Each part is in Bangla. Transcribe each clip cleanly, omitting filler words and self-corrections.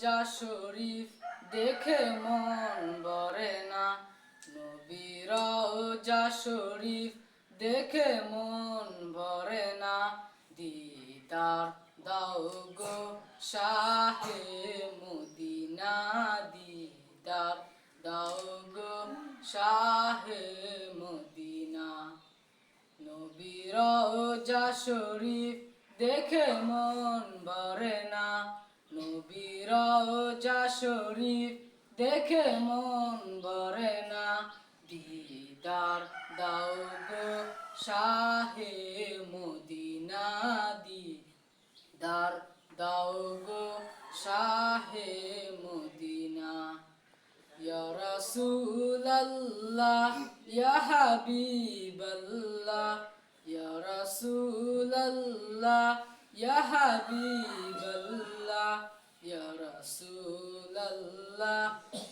রোজা শরীফ দেখে মন ভরে না, নবীর রোজা শরীফ দেখে মন ভরে না, দিদার দাও গো শাহে মদিনা, দিদার দাও গো শাহে মদিনা। নবীর রোজা শরীফ দেখে মন ভরে না, নবীর রোজা শরীফ দেখে মন ভরে না, দিদার দাও গো শাহে মদিনা, দিদার দাও গো শাহে মদিনা। ইয়া রাসূলাল্লাহ ইয়া হাবিবাল্লাহ, ইয়া রাসূলাল্লাহ ইয়া হাবিবাল্লাহ, ইয়া রাসূলাল্লাহ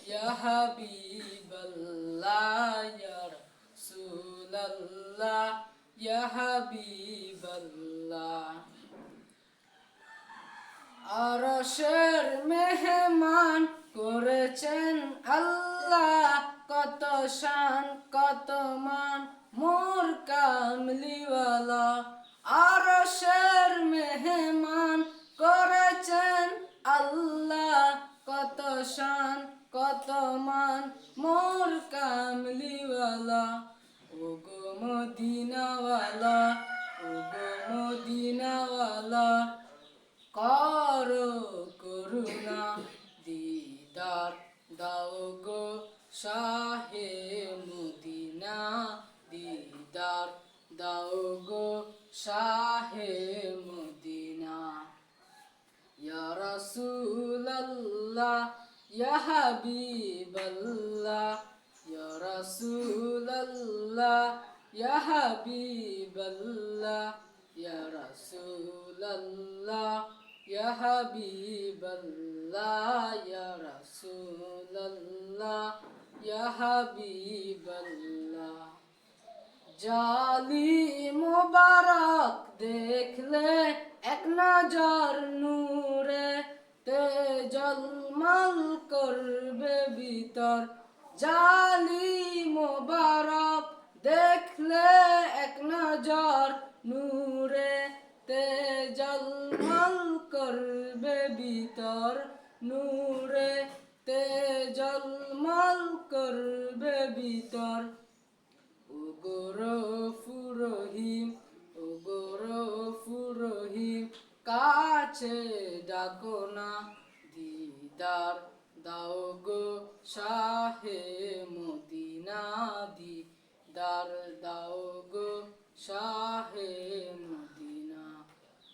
ইয়া হাবিবাল্লাহ, ইয়া রাসূলাল্লাহ ইয়া হাবিবাল্লাহ। আরশের মেহমান করেছেন আল্লাহ, কত শান কত মান মোর কামলিওয়ালা। আরশের মেহমান করেছেন আল্লাহ, কত শান কত মান মোর কামলিওয়ালা। ওগো মদিনাওয়ালা, ওগো মদিনাওয়ালা, করো করুণা, দিদার দাও গো শাহে মদিনা, দিদার দাও গো শাহে মদিনা। ইয়া রাসূলাল্লাহ ইয়া হাবিবাল্লাহ, ইয়া রাসূলাল্লাহ ইয়া হাবিবাল্লাহ, ইয়া রাসূলাল্লাহ ইয়া হাবিবাল্লাহ, ইয়া রাসূলাল্লাহ ইয়া হাবিবাল্লাহ। জালি মুবারক দেখলে এক নজর নূরে, তে জলমল করবে ভিতর। জালি মুবারক দেখলে এক নজর নূরে, তে জলমল করবে ভিতর নূরে, তে জলমল করবে ভিতর। ওগো রউফুর রহিম, ওগো রউফুর রহিম, কাছে ডাকো না, দিদার দাও গো শাহে মদিনা, দিদার দাও